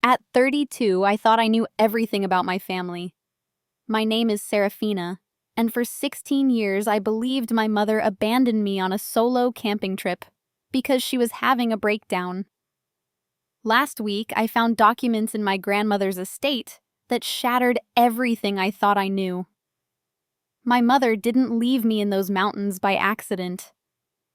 At 32, I thought I knew everything about my family. My name is Serafina, and for 16 years I believed my mother abandoned me on a solo camping trip because she was having a breakdown. Last week, I found documents in my grandmother's estate that shattered everything I thought I knew. My mother didn't leave me in those mountains by accident.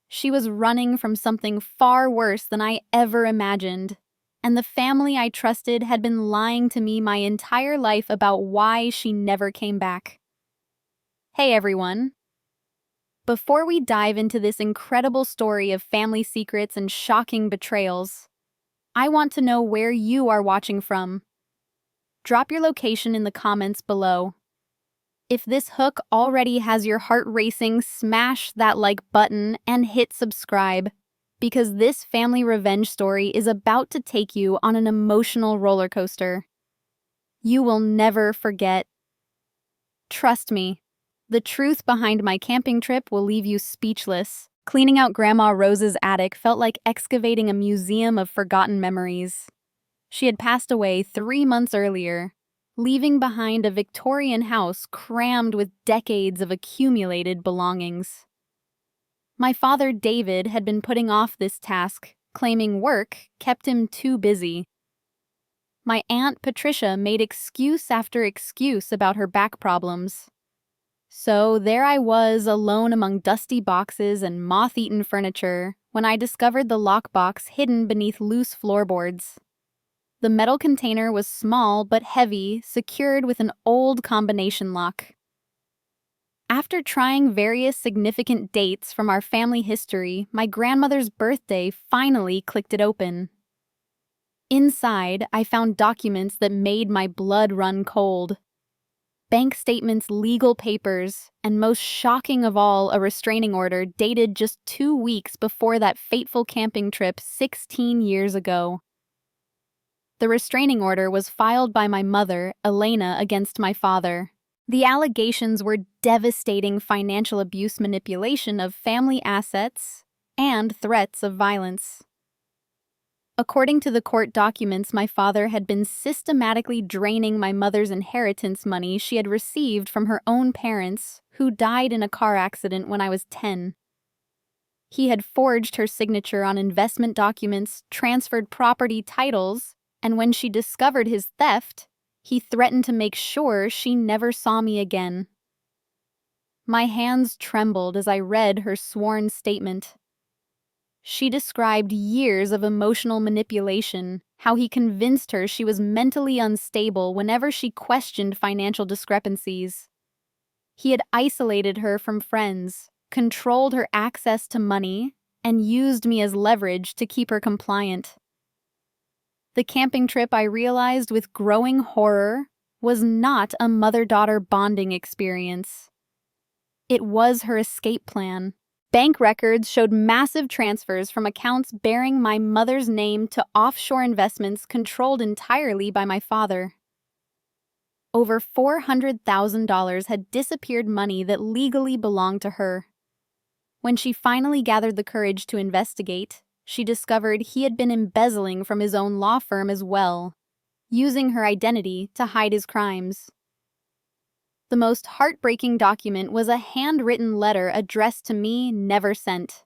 She was running from something far worse than I ever imagined, and the family I trusted had been lying to me my entire life about why she never came back. Hey everyone! Before we dive into this incredible story of family secrets and shocking betrayals, I want to know where you are watching from. Drop your location in the comments below. If this hook already has your heart racing, smash that like button and hit subscribe, because this family revenge story is about to take you on an emotional roller coaster. You will never forget. Trust me, the truth behind my camping trip will leave you speechless. Cleaning out Grandma Rose's attic felt like excavating a museum of forgotten memories. She had passed away 3 months earlier, leaving behind a Victorian house crammed with decades of accumulated belongings. My father, David, had been putting off this task, claiming work kept him too busy. My Aunt Patricia made excuse after excuse about her back problems. So there I was, alone among dusty boxes and moth-eaten furniture, when I discovered the lockbox hidden beneath loose floorboards. The metal container was small but heavy, secured with an old combination lock. After trying various significant dates from our family history, my grandmother's birthday finally clicked it open. Inside, I found documents that made my blood run cold. Bank statements, legal papers, and most shocking of all, a restraining order dated just 2 weeks before that fateful camping trip 16 years ago. The restraining order was filed by my mother, Elena, against my father. The allegations were devastating financial abuse, manipulation of family assets, and threats of violence. According to the court documents, my father had been systematically draining my mother's inheritance money she had received from her own parents, who died in a car accident when I was 10. He had forged her signature on investment documents, transferred property titles, and when she discovered his theft, he threatened to make sure she never saw me again. My hands trembled as I read her sworn statement. She described years of emotional manipulation, how he convinced her she was mentally unstable whenever she questioned financial discrepancies. He had isolated her from friends, controlled her access to money, and used me as leverage to keep her compliant. The camping trip, I realized with growing horror, was not a mother-daughter bonding experience. It was her escape plan. Bank records showed massive transfers from accounts bearing my mother's name to offshore investments controlled entirely by my father. Over $400,000 had disappeared, money that legally belonged to her. When she finally gathered the courage to investigate, she discovered he had been embezzling from his own law firm as well, using her identity to hide his crimes. The most heartbreaking document was a handwritten letter addressed to me, never sent.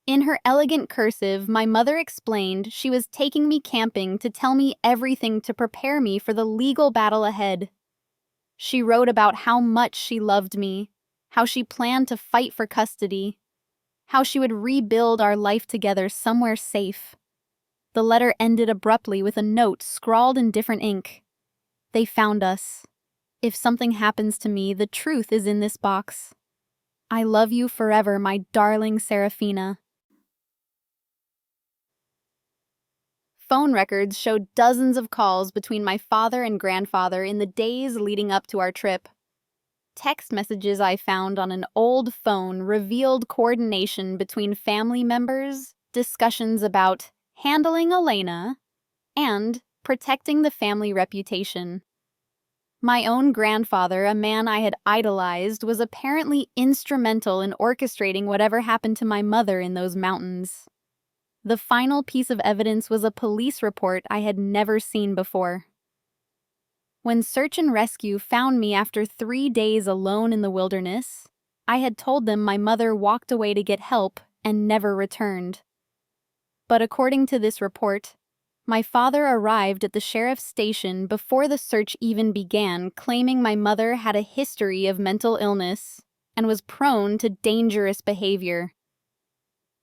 In her elegant cursive, my mother explained she was taking me camping to tell me everything to prepare me for the legal battle ahead. She wrote about how much she loved me, how she planned to fight for custody, how she would rebuild our life together somewhere safe. The letter ended abruptly with a note scrawled in different ink. They found us. If something happens to me, the truth is in this box. I love you forever, my darling Serafina. Phone records showed dozens of calls between my father and grandfather in the days leading up to our trip. Text messages I found on an old phone revealed coordination between family members, discussions about handling Elena, and protecting the family reputation. My own grandfather, a man I had idolized, was apparently instrumental in orchestrating whatever happened to my mother in those mountains. The final piece of evidence was a police report I had never seen before. When search and rescue found me after 3 days alone in the wilderness, I had told them my mother walked away to get help and never returned. But according to this report, my father arrived at the sheriff's station before the search even began, claiming my mother had a history of mental illness and was prone to dangerous behavior.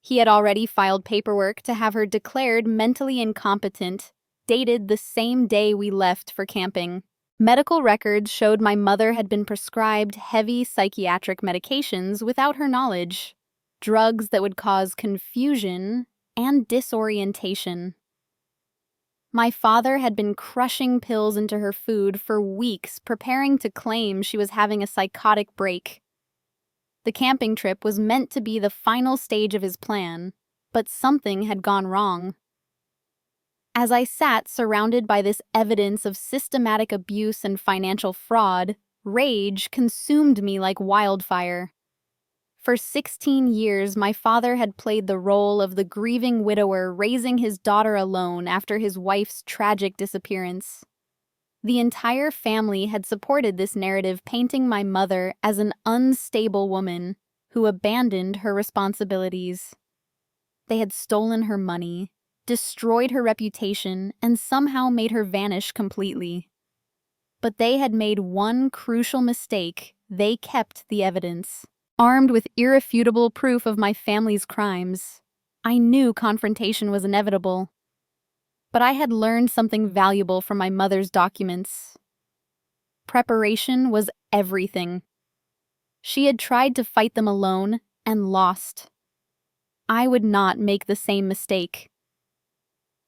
He had already filed paperwork to have her declared mentally incompetent, dated the same day we left for camping. Medical records showed my mother had been prescribed heavy psychiatric medications without her knowledge, drugs that would cause confusion and disorientation. My father had been crushing pills into her food for weeks, preparing to claim she was having a psychotic break. The camping trip was meant to be the final stage of his plan, but something had gone wrong. As I sat surrounded by this evidence of systematic abuse and financial fraud, rage consumed me like wildfire. For 16 years, my father had played the role of the grieving widower raising his daughter alone after his wife's tragic disappearance. The entire family had supported this narrative, painting my mother as an unstable woman who abandoned her responsibilities. They had stolen her money, destroyed her reputation, and somehow made her vanish completely. But they had made one crucial mistake: they kept the evidence. Armed with irrefutable proof of my family's crimes, I knew confrontation was inevitable. But I had learned something valuable from my mother's documents. Preparation was everything. She had tried to fight them alone and lost. I would not make the same mistake.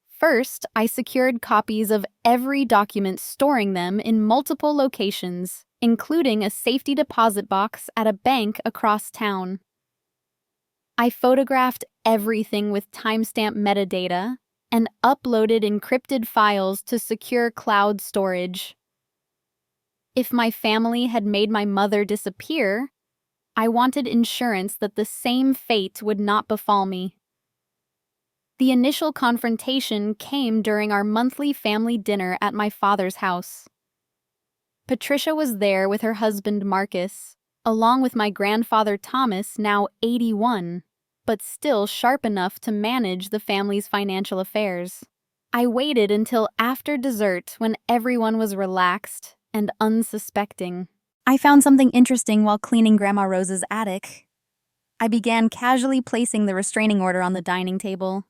First, I secured copies of every document, storing them in multiple locations, including a safety deposit box at a bank across town. I photographed everything with timestamp metadata and uploaded encrypted files to secure cloud storage. If my family had made my mother disappear, I wanted insurance that the same fate would not befall me. The initial confrontation came during our monthly family dinner at my father's house. Patricia was there with her husband Marcus, along with my grandfather Thomas, now 81, but still sharp enough to manage the family's financial affairs. I waited until after dessert, when everyone was relaxed and unsuspecting. I found something interesting while cleaning Grandma Rose's attic. I began casually placing the restraining order on the dining table.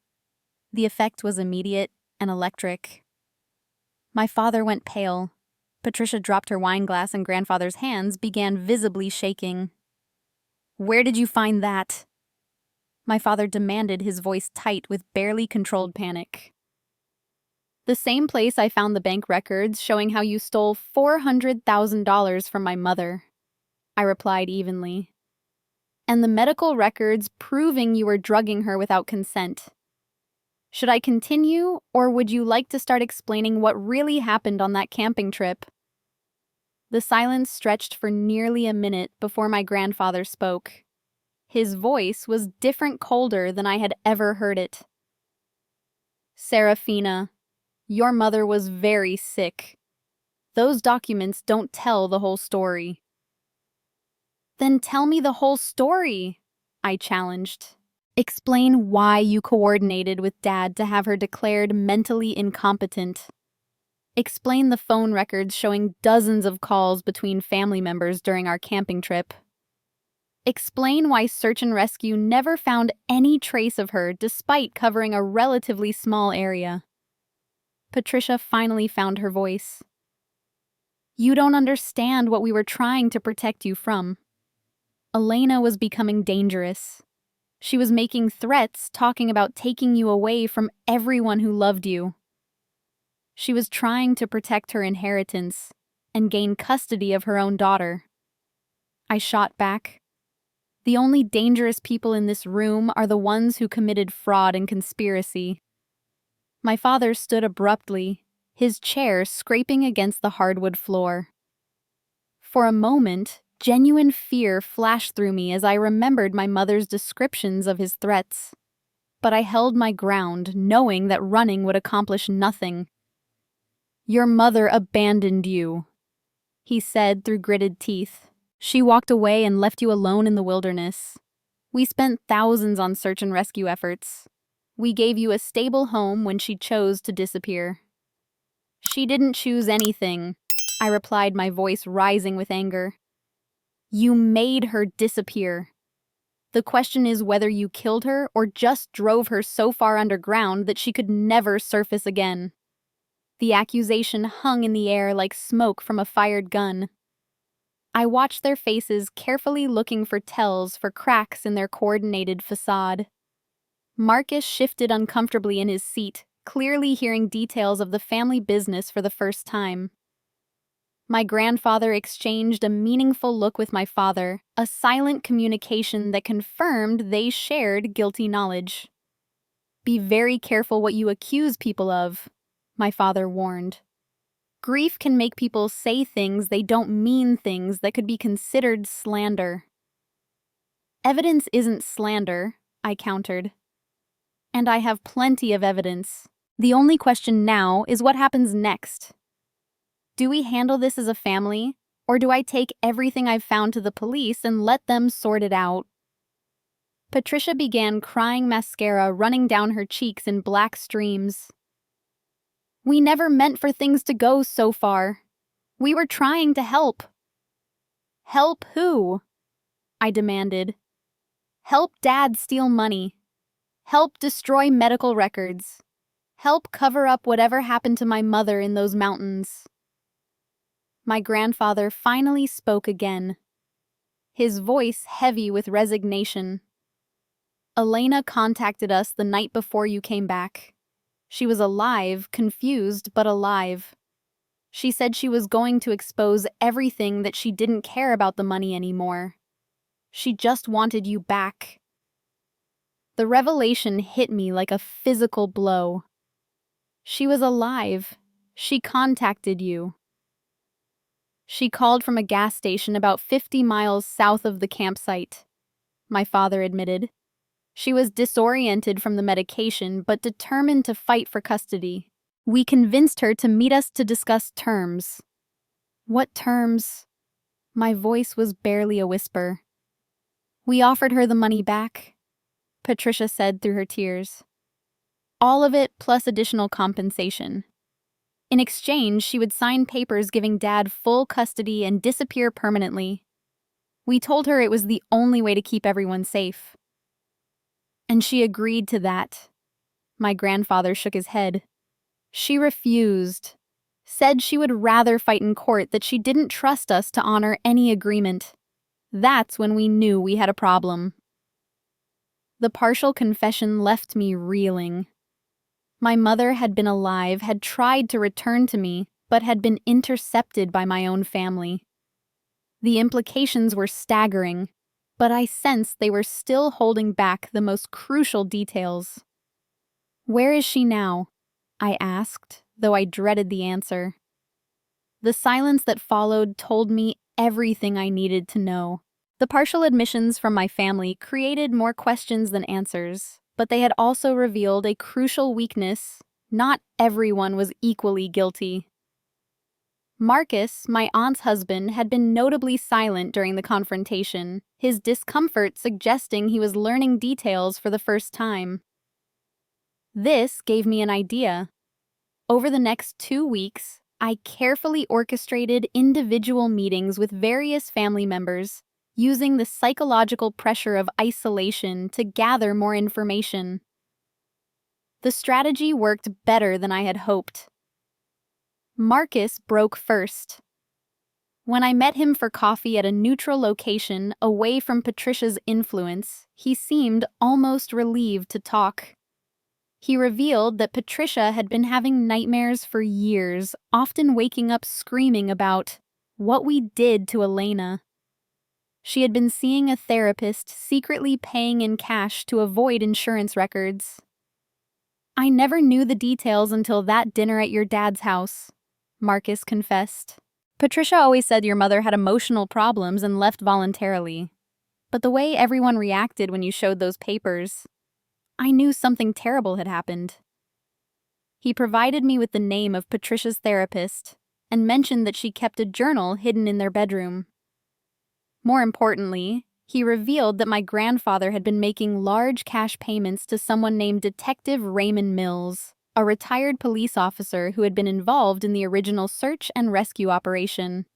The effect was immediate and electric. My father went pale. Patricia dropped her wine glass and grandfather's hands began visibly shaking. "Where did you find that?" My father demanded, his voice tight with barely controlled panic. "The same place I found the bank records showing how you stole $400,000 from my mother," I replied evenly. "And the medical records proving you were drugging her without consent. Should I continue, or would you like to start explaining what really happened on that camping trip?" The silence stretched for nearly a minute before my grandfather spoke. His voice was different, colder than I had ever heard it. "Serafina, your mother was very sick. Those documents don't tell the whole story." "Then tell me the whole story," I challenged. "Explain why you coordinated with Dad to have her declared mentally incompetent. Explain the phone records showing dozens of calls between family members during our camping trip. Explain why search and rescue never found any trace of her despite covering a relatively small area." Patricia finally found her voice. "You don't understand what we were trying to protect you from. Elena was becoming dangerous. She was making threats, talking about taking you away from everyone who loved you. She was trying to protect her inheritance and gain custody of her own daughter." I shot back. "The only dangerous people in this room are the ones who committed fraud and conspiracy." My father stood abruptly, his chair scraping against the hardwood floor. For a moment, genuine fear flashed through me as I remembered my mother's descriptions of his threats. but I held my ground, knowing that running would accomplish nothing. "Your mother abandoned you," he said through gritted teeth. "She walked away and left you alone in the wilderness. We spent thousands on search and rescue efforts. We gave you a stable home when she chose to disappear." "She didn't choose anything," I replied, my voice rising with anger. "You made her disappear. The question is whether you killed her or just drove her so far underground that she could never surface again." The accusation hung in the air like smoke from a fired gun. I watched their faces, carefully looking for tells for cracks in their coordinated facade. Marcus shifted uncomfortably in his seat, clearly hearing details of the family business for the first time. My grandfather exchanged a meaningful look with my father, a silent communication that confirmed they shared guilty knowledge. "Be very careful what you accuse people of," my father warned. "Grief can make people say things they don't mean, things that could be considered slander." "Evidence isn't slander," I countered. "And I have plenty of evidence. The only question now is what happens next. Do we handle this as a family, or do I take everything I've found to the police and let them sort it out?" Patricia began crying, mascara running down her cheeks in black streams. "We never meant for things to go so far. We were trying to help." "Help who?" I demanded. "Help Dad steal money. Help destroy medical records. Help cover up whatever happened to my mother in those mountains." My grandfather finally spoke again, his voice heavy with resignation. "Elena contacted us the night before you came back. She was alive, confused, but alive. She said she was going to expose everything, that she didn't care about the money anymore. She just wanted you back." The revelation hit me like a physical blow. She was alive. She contacted you. "She called from a gas station about 50 miles south of the campsite," my father admitted. "She was disoriented from the medication, but determined to fight for custody. We convinced her to meet us to discuss terms." "What terms?" My voice was barely a whisper. "We offered her the money back," Patricia said through her tears. "All of it plus additional compensation. In exchange, she would sign papers giving Dad full custody and disappear permanently. We told her it was the only way to keep everyone safe." "And she agreed to that?" My grandfather shook his head. "She refused. Said she would rather fight in court, that she didn't trust us to honor any agreement. That's when we knew we had a problem." The partial confession left me reeling. My mother had been alive, had tried to return to me, but had been intercepted by my own family. The implications were staggering, but I sensed they were still holding back the most crucial details. "Where is she now?" I asked, though I dreaded the answer. The silence that followed told me everything I needed to know. The partial admissions from my family created more questions than answers, but they had also revealed a crucial weakness. Not everyone was equally guilty. Marcus, my aunt's husband, had been notably silent during the confrontation, his discomfort suggesting he was learning details for the first time. This gave me an idea. Over the next 2 weeks, I carefully orchestrated individual meetings with various family members, using the psychological pressure of isolation to gather more information. The strategy worked better than I had hoped. Marcus broke first. When I met him for coffee at a neutral location away from Patricia's influence, he seemed almost relieved to talk. He revealed that Patricia had been having nightmares for years, often waking up screaming about what we did to Elena. She had been seeing a therapist, secretly paying in cash to avoid insurance records. "I never knew the details until that dinner at your dad's house," Marcus confessed. "Patricia always said your mother had emotional problems and left voluntarily. But the way everyone reacted when you showed those papers, I knew something terrible had happened. He provided me with the name of Patricia's therapist and mentioned that she kept a journal hidden in their bedroom. More importantly, he revealed that my grandfather had been making large cash payments to someone named Detective Raymond Mills, a retired police officer who had been involved in the original search and rescue operation.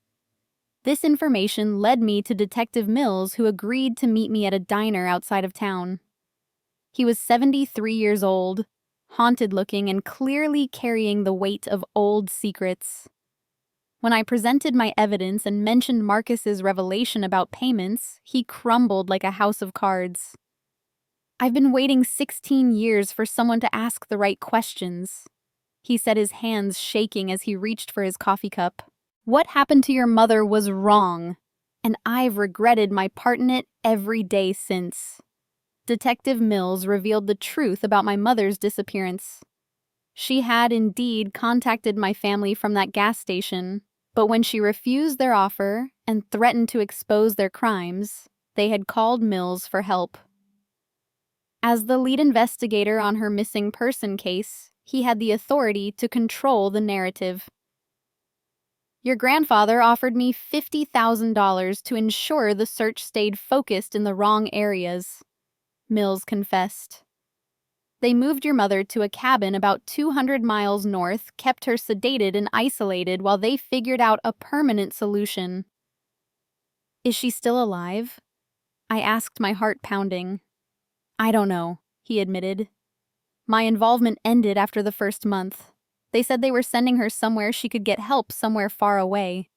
This information led me to Detective Mills, who agreed to meet me at a diner outside of town. He was 73 years old, haunted-looking and clearly carrying the weight of old secrets. When I presented my evidence and mentioned Marcus's revelation about payments, he crumbled like a house of cards. "I've been waiting 16 years for someone to ask the right questions," he said, his hands shaking as he reached for his coffee cup. "What happened to your mother was wrong, and I've regretted my part in it every day since." Detective Mills revealed the truth about my mother's disappearance. She had indeed contacted my family from that gas station, but when she refused their offer and threatened to expose their crimes, they had called Mills for help. As the lead investigator on her missing person case, he had the authority to control the narrative. "Your grandfather offered me $50,000 to ensure the search stayed focused in the wrong areas," Mills confessed. "They moved your mother to a cabin about 200 miles north, kept her sedated and isolated while they figured out a permanent solution." "Is she still alive?" I asked, my heart pounding. "I don't know," he admitted. "My involvement ended after the first month. They said they were sending her somewhere she could get help somewhere far away.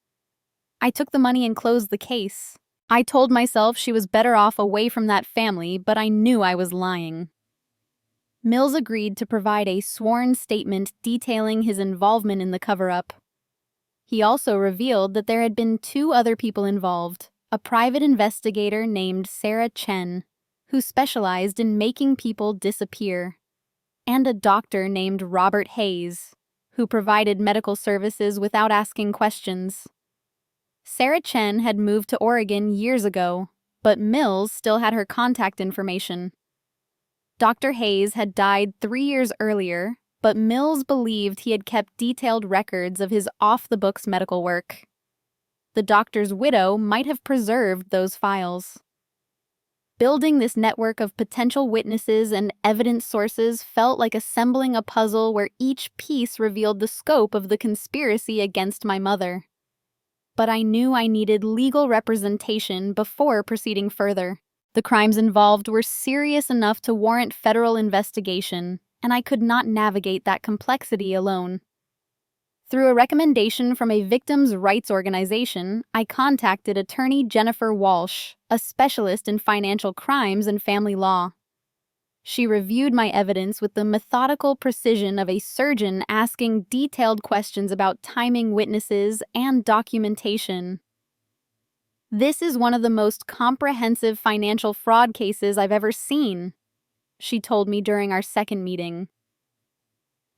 I took the money and closed the case. I told myself she was better off away from that family, but I knew I was lying." Mills agreed to provide a sworn statement detailing his involvement in the cover-up. He also revealed that there had been 2 other people involved, a private investigator named Sarah Chen, who specialized in making people disappear, and a doctor named Robert Hayes, who provided medical services without asking questions. Sarah Chen had moved to Oregon years ago, but Mills still had her contact information. Dr. Hayes had died 3 years earlier, but Mills believed he had kept detailed records of his off-the-books medical work. The doctor's widow might have preserved those files. Building this network of potential witnesses and evidence sources felt like assembling a puzzle where each piece revealed the scope of the conspiracy against my mother. But I knew I needed legal representation before proceeding further. The crimes involved were serious enough to warrant federal investigation, and I could not navigate that complexity alone. Through a recommendation from a victims' rights organization, I contacted attorney Jennifer Walsh, a specialist in financial crimes and family law. She reviewed my evidence with the methodical precision of a surgeon asking detailed questions about timing witnesses and documentation. "This is one of the most comprehensive financial fraud cases I've ever seen," she told me during our second meeting.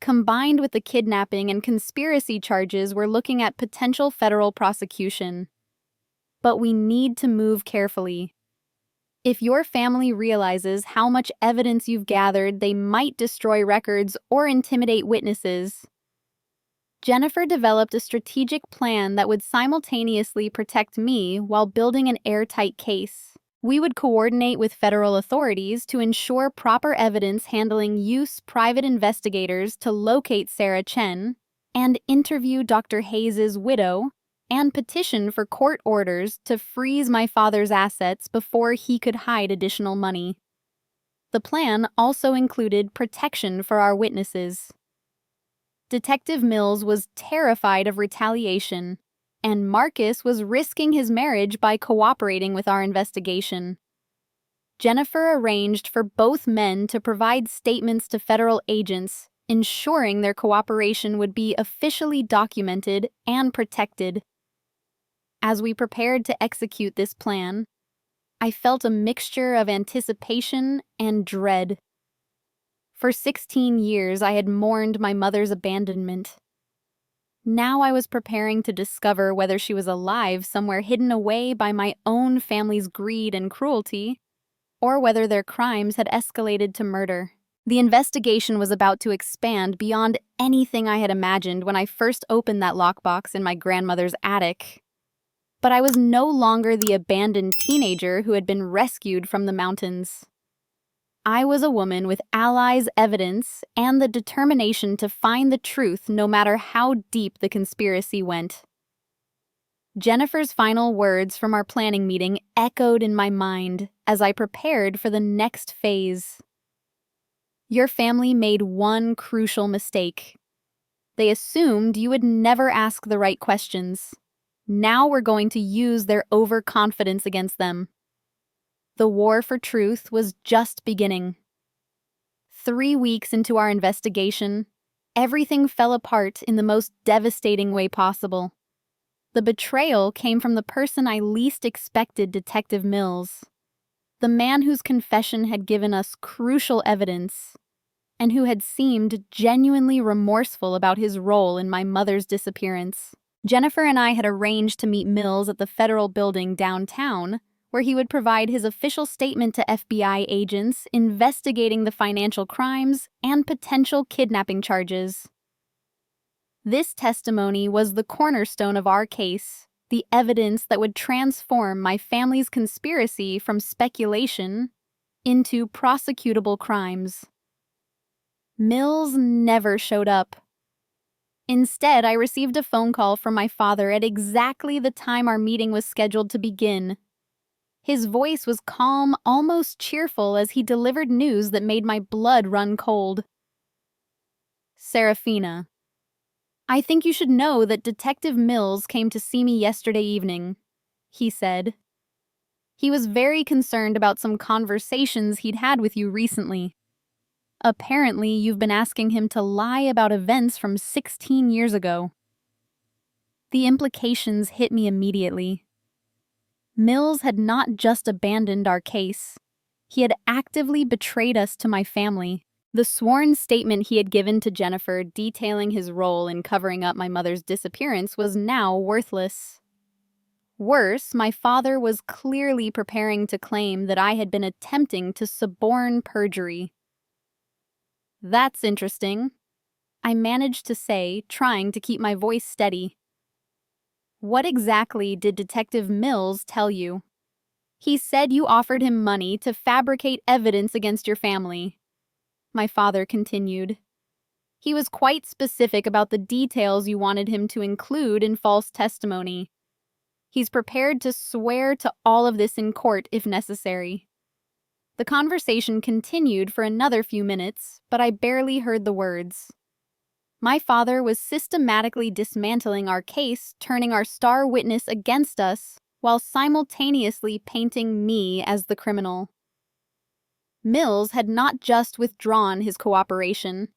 "Combined with the kidnapping and conspiracy charges, we're looking at potential federal prosecution. But we need to move carefully. If your family realizes how much evidence you've gathered, they might destroy records or intimidate witnesses." Jennifer developed a strategic plan that would simultaneously protect me while building an airtight case. We would coordinate with federal authorities to ensure proper evidence, handling use private investigators to locate Sarah Chen and interview Dr. Hayes' widow, and petition for court orders to freeze my father's assets before he could hide additional money. The plan also included protection for our witnesses. Detective Mills was terrified of retaliation, and Marcus was risking his marriage by cooperating with our investigation. Jennifer arranged for both men to provide statements to federal agents, ensuring their cooperation would be officially documented and protected. As we prepared to execute this plan, I felt a mixture of anticipation and dread. For 16 years, I had mourned my mother's abandonment. Now I was preparing to discover whether she was alive somewhere hidden away by my own family's greed and cruelty, or whether their crimes had escalated to murder. The investigation was about to expand beyond anything I had imagined when I first opened that lockbox in my grandmother's attic. But I was no longer the abandoned teenager who had been rescued from the mountains. I was a woman with allies, evidence, and the determination to find the truth no matter how deep the conspiracy went. Jennifer's final words from our planning meeting echoed in my mind as I prepared for the next phase. Your family made one crucial mistake. They assumed you would never ask the right questions. Now we're going to use their overconfidence against them. The war for truth was just beginning. 3 weeks into our investigation, everything fell apart in the most devastating way possible. The betrayal came from the person I least expected, Detective Mills, the man whose confession had given us crucial evidence and who had seemed genuinely remorseful about his role in my mother's disappearance. Jennifer and I had arranged to meet Mills at the federal building downtown, where he would provide his official statement to FBI agents investigating the financial crimes and potential kidnapping charges. This testimony was the cornerstone of our case, the evidence that would transform my family's conspiracy from speculation into prosecutable crimes. Mills never showed up. Instead, I received a phone call from my father at exactly the time our meeting was scheduled to begin. His voice was calm, almost cheerful, as he delivered news that made my blood run cold. Serafina, I think you should know that Detective Mills came to see me yesterday evening, he said. He was very concerned about some conversations he'd had with you recently. Apparently, you've been asking him to lie about events from 16 years ago. The implications hit me immediately. Mills had not just abandoned our case. He had actively betrayed us to my family. The sworn statement he had given to Jennifer detailing his role in covering up my mother's disappearance was now worthless. Worse, my father was clearly preparing to claim that I had been attempting to suborn perjury. That's interesting, I managed to say, trying to keep my voice steady. What exactly did Detective Mills tell you? He said you offered him money to fabricate evidence against your family, my father continued. He was quite specific about the details you wanted him to include in false testimony. He's prepared to swear to all of this in court if necessary. The conversation continued for another few minutes, but I barely heard the words. My father was systematically dismantling our case, turning our star witness against us, while simultaneously painting me as the criminal. Mills had not just withdrawn his cooperation.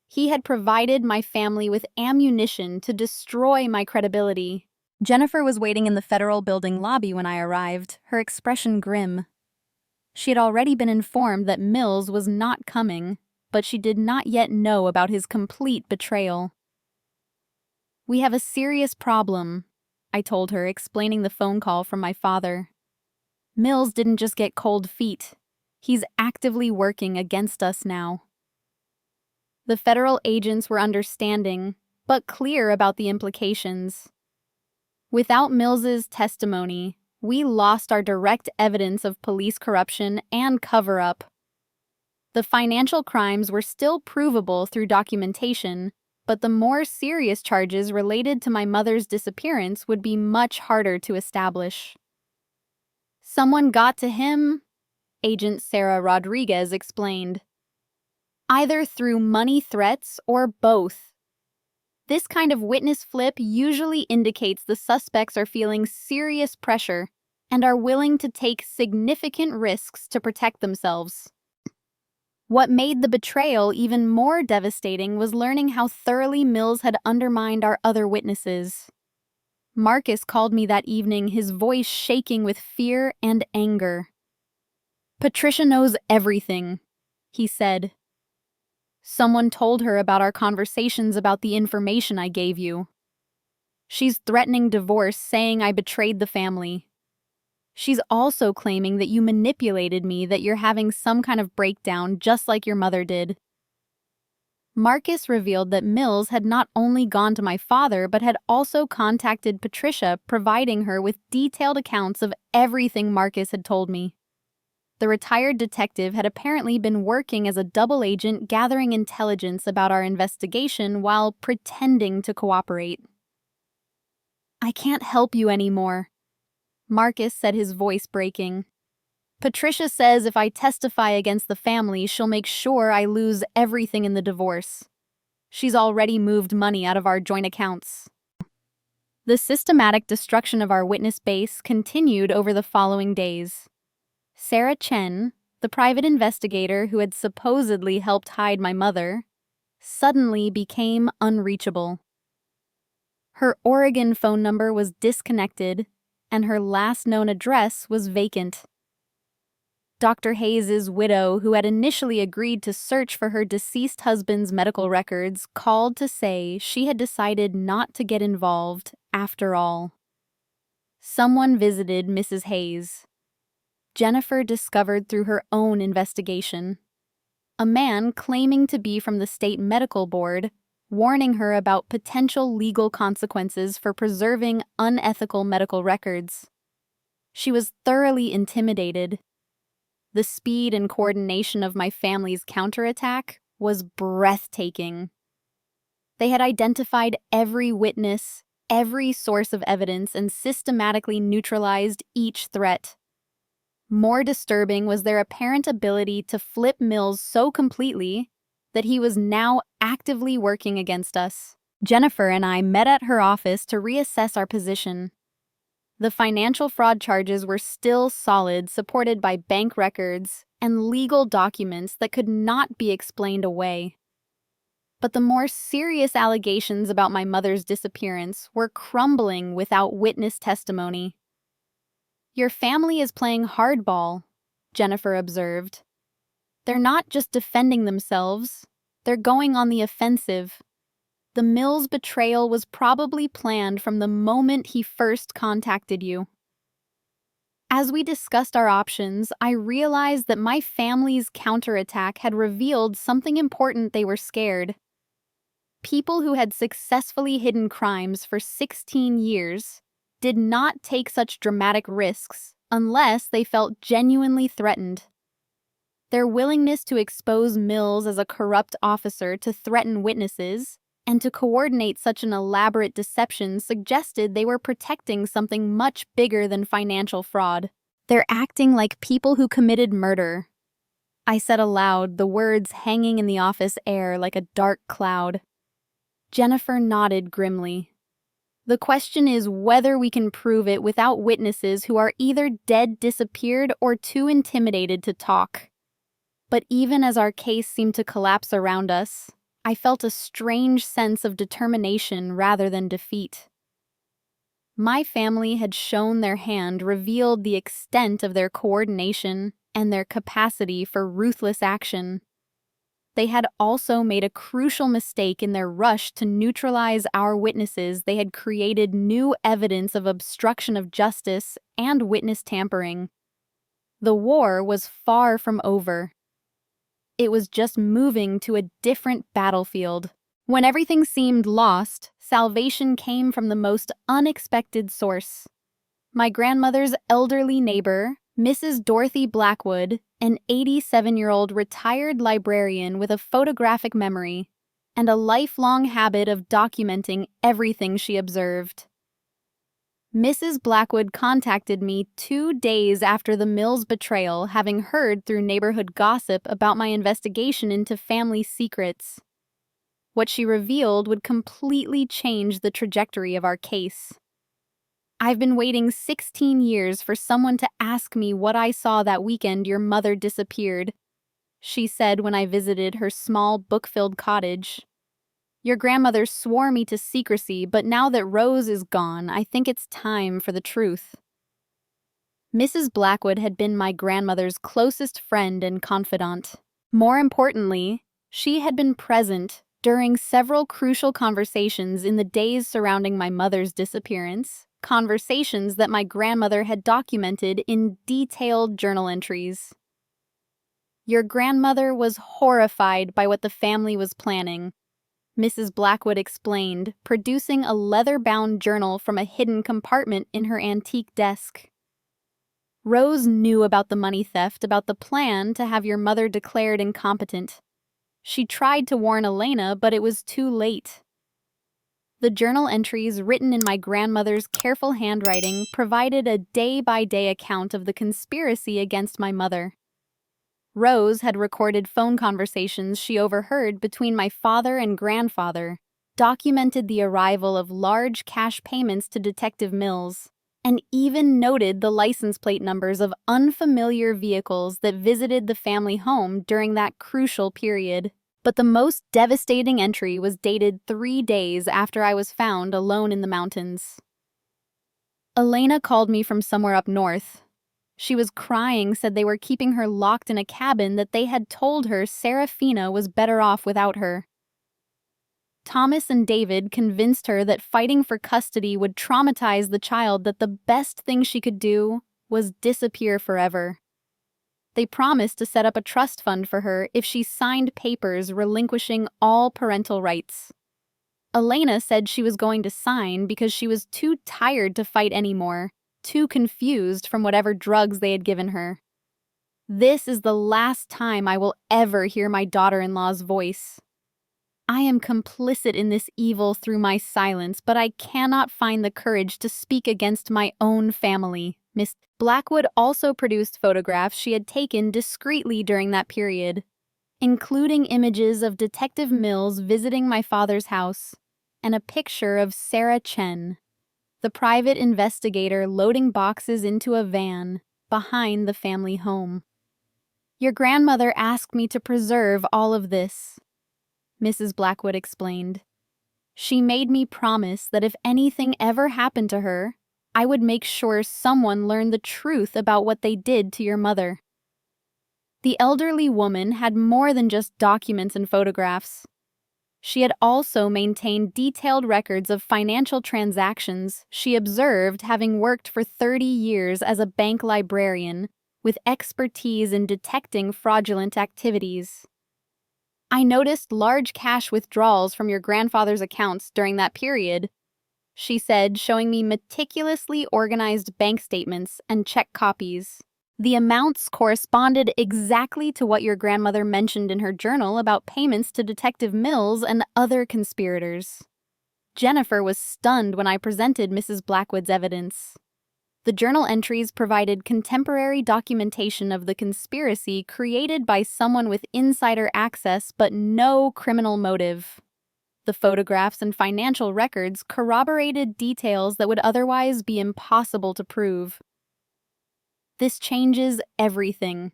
He had provided my family with ammunition to destroy my credibility. Jennifer was waiting in the federal building lobby when I arrived, her expression grim. She had already been informed that Mills was not coming, but she did not yet know about his complete betrayal. We have a serious problem, I told her, explaining the phone call from my father. Mills didn't just get cold feet. He's actively working against us now. The federal agents were understanding, but clear about the implications. Without Mills's testimony, we lost our direct evidence of police corruption and cover-up. The financial crimes were still provable through documentation, but the more serious charges related to my mother's disappearance would be much harder to establish. Someone got to him, Agent Sarah Rodriguez explained. Either through money threats or both. This kind of witness flip usually indicates the suspects are feeling serious pressure and are willing to take significant risks to protect themselves. What made the betrayal even more devastating was learning how thoroughly Mills had undermined our other witnesses. Marcus called me that evening, his voice shaking with fear and anger. "Patricia knows everything," he said. "Someone told her about our conversations about the information I gave you. She's threatening divorce, saying I betrayed the family. She's also claiming that you manipulated me, that you're having some kind of breakdown just like your mother did. Marcus revealed that Mills had not only gone to my father but had also contacted Patricia, providing her with detailed accounts of everything Marcus had told me. The retired detective had apparently been working as a double agent, gathering intelligence about our investigation while pretending to cooperate. "I can't help you anymore," Marcus said, his voice breaking. "Patricia says if I testify against the family, she'll make sure I lose everything in the divorce. She's already moved money out of our joint accounts." The systematic destruction of our witness base continued over the following days. Sarah Chen, the private investigator who had supposedly helped hide my mother, suddenly became unreachable. Her Oregon phone number was disconnected, and her last known address was vacant. Dr. Hayes's widow, who had initially agreed to search for her deceased husband's medical records, called to say she had decided not to get involved after all. Someone visited Mrs. Hayes. Jennifer discovered through her own investigation. A man claiming to be from the state medical board, warning her about potential legal consequences for preserving unethical medical records. She was thoroughly intimidated. The speed and coordination of my family's counterattack was breathtaking. They had identified every witness, every source of evidence, and systematically neutralized each threat. More disturbing was their apparent ability to flip Mills so completely that he was now actively working against us. Jennifer and I met at her office to reassess our position. The financial fraud charges were still solid, supported by bank records and legal documents that could not be explained away. But the more serious allegations about my mother's disappearance were crumbling without witness testimony. "Your family is playing hardball," Jennifer observed. "They're not just defending themselves, they're going on the offensive. The Mills betrayal was probably planned from the moment he first contacted you." As we discussed our options, I realized that my family's counterattack had revealed something important. They were scared. People who had successfully hidden crimes for 16 years did not take such dramatic risks unless they felt genuinely threatened. Their willingness to expose Mills as a corrupt officer, to threaten witnesses, and to coordinate such an elaborate deception suggested they were protecting something much bigger than financial fraud. "They're acting like people who committed murder," I said aloud, the words hanging in the office air like a dark cloud. Jennifer nodded grimly. "The question is whether we can prove it without witnesses who are either dead, disappeared, or too intimidated to talk." But even as our case seemed to collapse around us, I felt a strange sense of determination rather than defeat. My family had shown their hand, revealed the extent of their coordination and their capacity for ruthless action. They had also made a crucial mistake in their rush to neutralize our witnesses. They had created new evidence of obstruction of justice and witness tampering. The war was far from over. It was just moving to a different battlefield. When everything seemed lost, salvation came from the most unexpected source. My grandmother's elderly neighbor, Mrs. Dorothy Blackwood, an 87-year-old retired librarian with a photographic memory and a lifelong habit of documenting everything she observed. Mrs. Blackwood contacted me 2 days after the Mills betrayal, having heard through neighborhood gossip about my investigation into family secrets. What she revealed would completely change the trajectory of our case. "I've been waiting 16 years for someone to ask me what I saw that weekend your mother disappeared," she said when I visited her small, book-filled cottage. "Your grandmother swore me to secrecy, but now that Rose is gone, I think it's time for the truth." Mrs. Blackwood had been my grandmother's closest friend and confidant. More importantly, she had been present during several crucial conversations in the days surrounding my mother's disappearance conversations that my grandmother had documented in detailed journal entries. Your grandmother was horrified by what the family was planning, Mrs. Blackwood explained, producing a leather-bound journal from a hidden compartment in her antique desk. Rose knew about the money theft, about the plan to have your mother declared incompetent. She tried to warn Elena, but it was too late. The journal entries written in my grandmother's careful handwriting provided a day-by-day account of the conspiracy against my mother. Rose had recorded phone conversations she overheard between my father and grandfather, documented the arrival of large cash payments to Detective Mills, and even noted the license plate numbers of unfamiliar vehicles that visited the family home during that crucial period. But the most devastating entry was dated 3 days after I was found alone in the mountains. Elena called me from somewhere up north. She was crying, said they were keeping her locked in a cabin that they had told her Serafina was better off without her. Thomas and David convinced her that fighting for custody would traumatize the child, that the best thing she could do was disappear forever. They promised to set up a trust fund for her if she signed papers relinquishing all parental rights. Elena said she was going to sign because she was too tired to fight anymore, too confused from whatever drugs they had given her. This is the last time I will ever hear my daughter-in-law's voice. I am complicit in this evil through my silence, but I cannot find the courage to speak against my own family. Miss Blackwood also produced photographs she had taken discreetly during that period, including images of Detective Mills visiting my father's house and a picture of Sarah Chen, the private investigator, loading boxes into a van behind the family home. Your grandmother asked me to preserve all of this, Mrs. Blackwood explained. She made me promise that if anything ever happened to her, I would make sure someone learned the truth about what they did to your mother. The elderly woman had more than just documents and photographs. She had also maintained detailed records of financial transactions she observed, having worked for 30 years as a bank librarian with expertise in detecting fraudulent activities. I noticed large cash withdrawals from your grandfather's accounts during that period, she said, showing me meticulously organized bank statements and check copies. The amounts corresponded exactly to what your grandmother mentioned in her journal about payments to Detective Mills and other conspirators. Jennifer was stunned when I presented Mrs. Blackwood's evidence. The journal entries provided contemporary documentation of the conspiracy created by someone with insider access but no criminal motive. The photographs and financial records corroborated details that would otherwise be impossible to prove. This changes everything,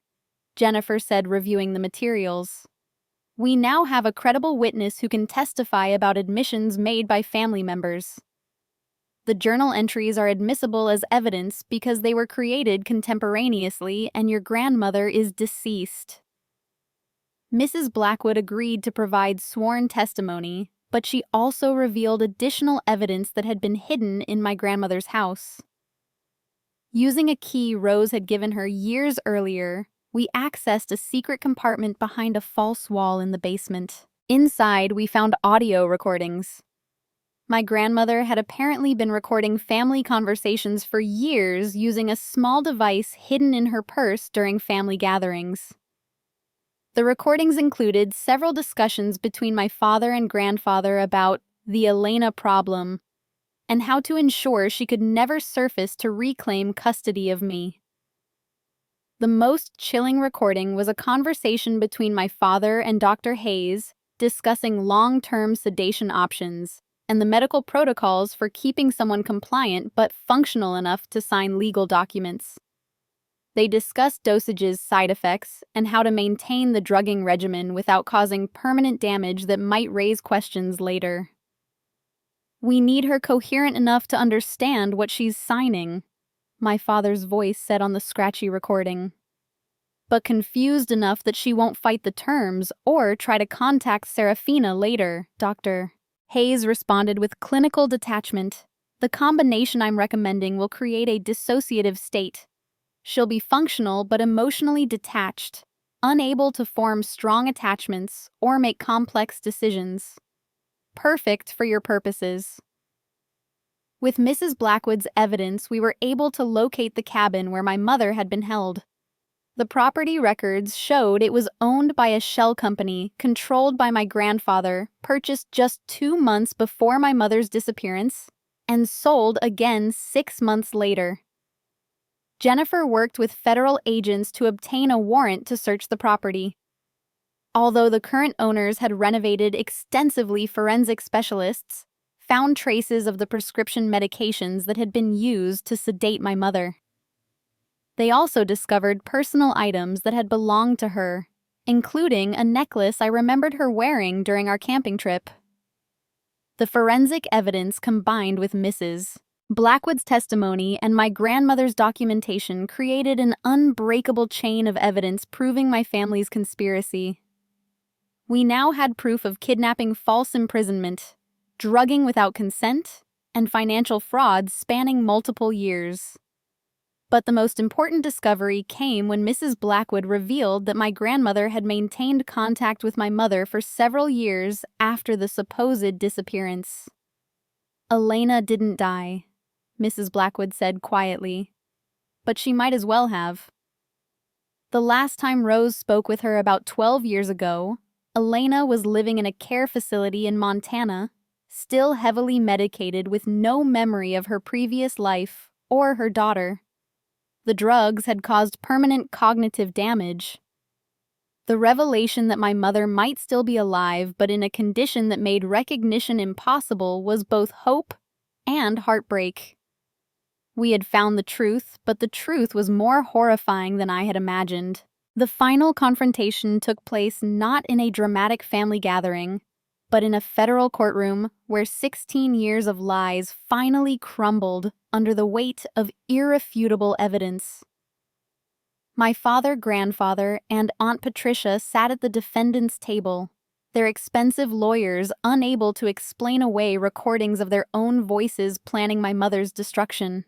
Jennifer said, reviewing the materials. We now have a credible witness who can testify about admissions made by family members. The journal entries are admissible as evidence because they were created contemporaneously and your grandmother is deceased. Mrs. Blackwood agreed to provide sworn testimony, but she also revealed additional evidence that had been hidden in my grandmother's house. Using a key Rose had given her years earlier, we accessed a secret compartment behind a false wall in the basement. Inside, we found audio recordings. My grandmother had apparently been recording family conversations for years using a small device hidden in her purse during family gatherings. The recordings included several discussions between my father and grandfather about the Elena problem and how to ensure she could never surface to reclaim custody of me. The most chilling recording was a conversation between my father and Dr. Hayes discussing long-term sedation options and the medical protocols for keeping someone compliant but functional enough to sign legal documents. They discussed dosages, side effects, and how to maintain the drugging regimen without causing permanent damage that might raise questions later. We need her coherent enough to understand what she's signing, my father's voice said on the scratchy recording. But confused enough that she won't fight the terms or try to contact Serafina later, Dr. Hayes responded with clinical detachment. The combination I'm recommending will create a dissociative state. She'll be functional but emotionally detached, unable to form strong attachments or make complex decisions. Perfect for your purposes. With Mrs. Blackwood's evidence, we were able to locate the cabin where my mother had been held. The property records showed it was owned by a shell company controlled by my grandfather, purchased just 2 months before my mother's disappearance, and sold again 6 months later. Jennifer worked with federal agents to obtain a warrant to search the property. Although the current owners had renovated extensively, forensic specialists found traces of the prescription medications that had been used to sedate my mother. They also discovered personal items that had belonged to her, including a necklace I remembered her wearing during our camping trip. The forensic evidence combined with Mrs. Blackwood's testimony and my grandmother's documentation created an unbreakable chain of evidence proving my family's conspiracy. We now had proof of kidnapping, false imprisonment, drugging without consent, and financial fraud spanning multiple years. But the most important discovery came when Mrs. Blackwood revealed that my grandmother had maintained contact with my mother for several years after the supposed disappearance. "Elena didn't die," Mrs. Blackwood said quietly, "but she might as well have. The last time Rose spoke with her about 12 years ago, Elena was living in a care facility in Montana, still heavily medicated with no memory of her previous life or her daughter. The drugs had caused permanent cognitive damage. The revelation that my mother might still be alive but in a condition that made recognition impossible was both hope and heartbreak. We had found the truth, but the truth was more horrifying than I had imagined. The final confrontation took place not in a dramatic family gathering, but in a federal courtroom where 16 years of lies finally crumbled under the weight of irrefutable evidence. My father, grandfather, and Aunt Patricia sat at the defendant's table, their expensive lawyers unable to explain away recordings of their own voices planning my mother's destruction.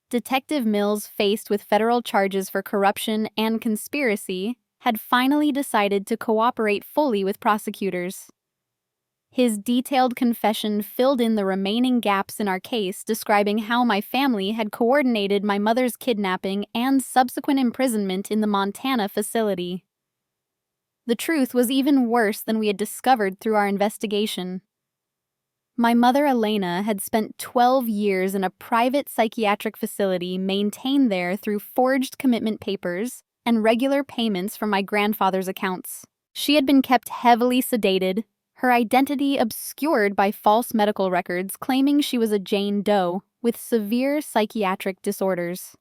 Detective Mills, faced with federal charges for corruption and conspiracy, had finally decided to cooperate fully with prosecutors. His detailed confession filled in the remaining gaps in our case, describing how my family had coordinated my mother's kidnapping and subsequent imprisonment in the Montana facility. The truth was even worse than we had discovered through our investigation. My mother, Elena, had spent 12 years in a private psychiatric facility maintained there through forged commitment papers and regular payments from my grandfather's accounts. She had been kept heavily sedated, her identity obscured by false medical records claiming she was a Jane Doe with severe psychiatric disorders.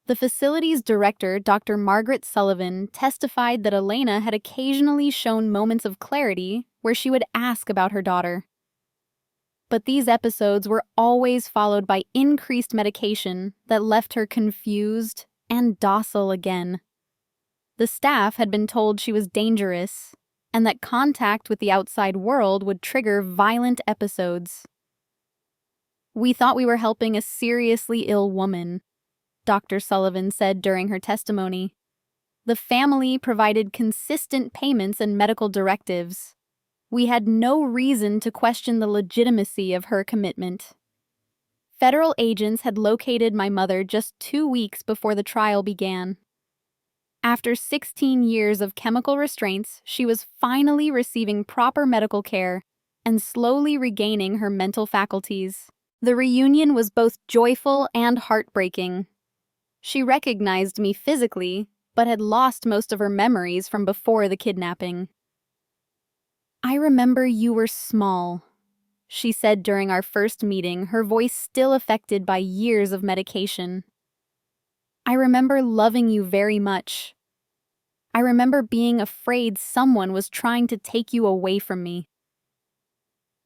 The facility's director, Dr. Margaret Sullivan, testified that Elena had occasionally shown moments of clarity where she would ask about her daughter. But these episodes were always followed by increased medication that left her confused and docile again. The staff had been told she was dangerous, and that contact with the outside world would trigger violent episodes. "We thought we were helping a seriously ill woman," Dr. Sullivan said during her testimony. "The family provided consistent payments and medical directives. We had no reason to question the legitimacy of her commitment." Federal agents had located my mother just 2 weeks before the trial began. After 16 years of chemical restraints, she was finally receiving proper medical care and slowly regaining her mental faculties. The reunion was both joyful and heartbreaking. She recognized me physically, but had lost most of her memories from before the kidnapping. "I remember you were small," she said during our first meeting, her voice still affected by years of medication. "I remember loving you very much. I remember being afraid someone was trying to take you away from me."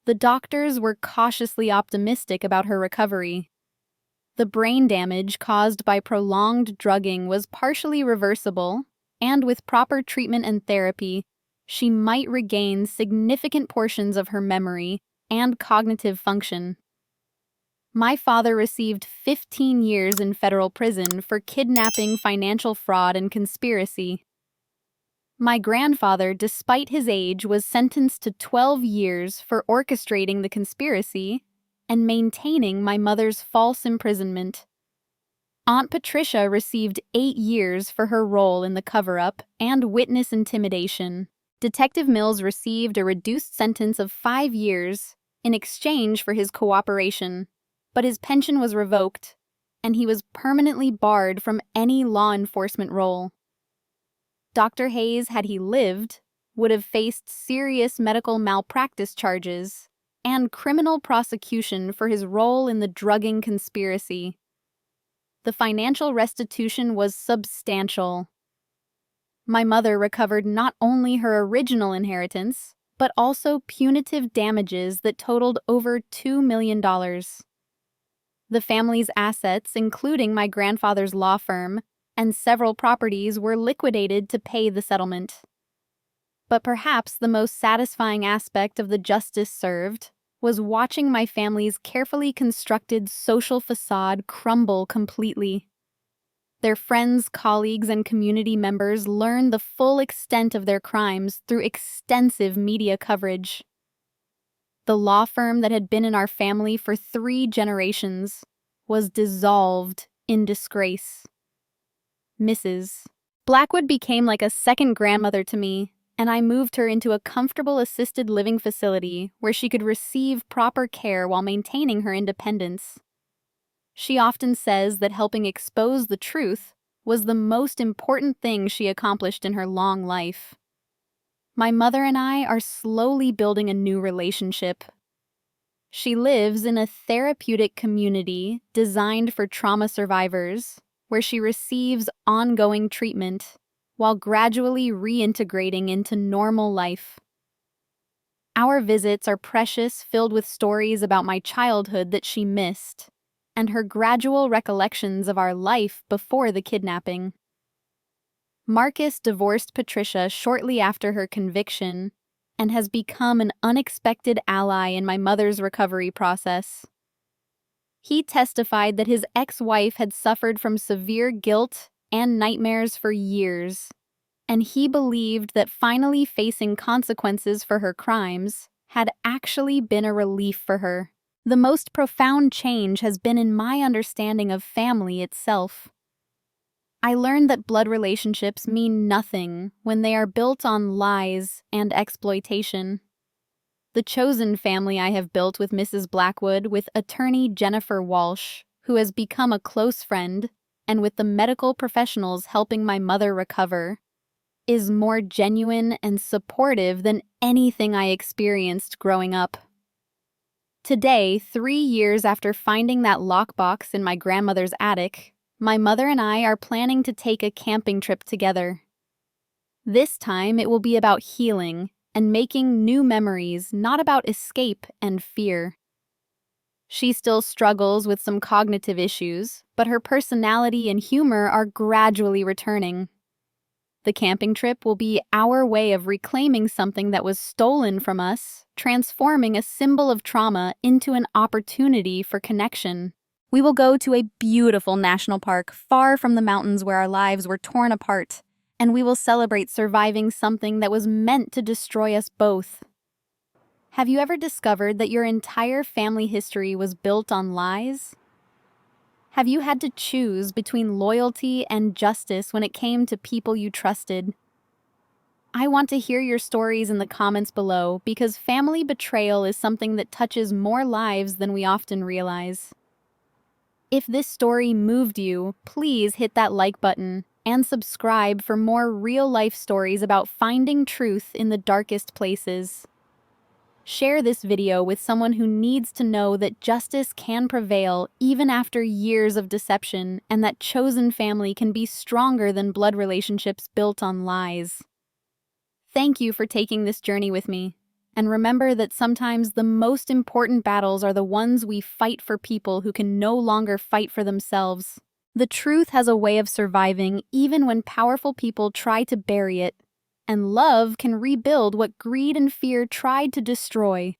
The doctors were cautiously optimistic about her recovery. The brain damage caused by prolonged drugging was partially reversible, and with proper treatment and therapy, she might regain significant portions of her memory and cognitive function. My father received 15 years in federal prison for kidnapping, financial fraud, and conspiracy. My grandfather, despite his age, was sentenced to 12 years for orchestrating the conspiracy and maintaining my mother's false imprisonment. Aunt Patricia received 8 years for her role in the cover-up and witness intimidation. Detective Mills received a reduced sentence of 5 years in exchange for his cooperation, but his pension was revoked, and he was permanently barred from any law enforcement role. Dr. Hayes, had he lived, would have faced serious medical malpractice charges and criminal prosecution for his role in the drugging conspiracy. The financial restitution was substantial. My mother recovered not only her original inheritance, but also punitive damages that totaled over $2 million. The family's assets, including my grandfather's law firm, and several properties were liquidated to pay the settlement. But perhaps the most satisfying aspect of the justice served was watching my family's carefully constructed social facade crumble completely. Their friends, colleagues, and community members learned the full extent of their crimes through extensive media coverage. The law firm that had been in our family for 3 generations was dissolved in disgrace. Mrs. Blackwood became like a second grandmother to me, and I moved her into a comfortable assisted living facility where she could receive proper care while maintaining her independence. She often says that helping expose the truth was the most important thing she accomplished in her long life. My mother and I are slowly building a new relationship. She lives in a therapeutic community designed for trauma survivors, where she receives ongoing treatment while gradually reintegrating into normal life. Our visits are precious, filled with stories about my childhood that she missed, and her gradual recollections of our life before the kidnapping. Marcus divorced Patricia shortly after her conviction and has become an unexpected ally in my mother's recovery process. He testified that his ex-wife had suffered from severe guilt and nightmares for years, and he believed that finally facing consequences for her crimes had actually been a relief for her. The most profound change has been in my understanding of family itself. I learned that blood relationships mean nothing when they are built on lies and exploitation. The chosen family I have built with Mrs. Blackwood, with attorney Jennifer Walsh, who has become a close friend, and with the medical professionals helping my mother recover, is more genuine and supportive than anything I experienced growing up. Today, 3 years after finding that lockbox in my grandmother's attic, my mother and I are planning to take a camping trip together. This time, it will be about healing and making new memories, not about escape and fear. She still struggles with some cognitive issues, but her personality and humor are gradually returning. The camping trip will be our way of reclaiming something that was stolen from us, transforming a symbol of trauma into an opportunity for connection. We will go to a beautiful national park far from the mountains where our lives were torn apart, and we will celebrate surviving something that was meant to destroy us both. Have you ever discovered that your entire family history was built on lies? Have you had to choose between loyalty and justice when it came to people you trusted? I want to hear your stories in the comments below, because family betrayal is something that touches more lives than we often realize. If this story moved you, please hit that like button and subscribe for more real-life stories about finding truth in the darkest places. Share this video with someone who needs to know that justice can prevail even after years of deception, and that chosen family can be stronger than blood relationships built on lies. Thank you for taking this journey with me, and remember that sometimes the most important battles are the ones we fight for people who can no longer fight for themselves. The truth has a way of surviving even when powerful people try to bury it, and love can rebuild what greed and fear tried to destroy.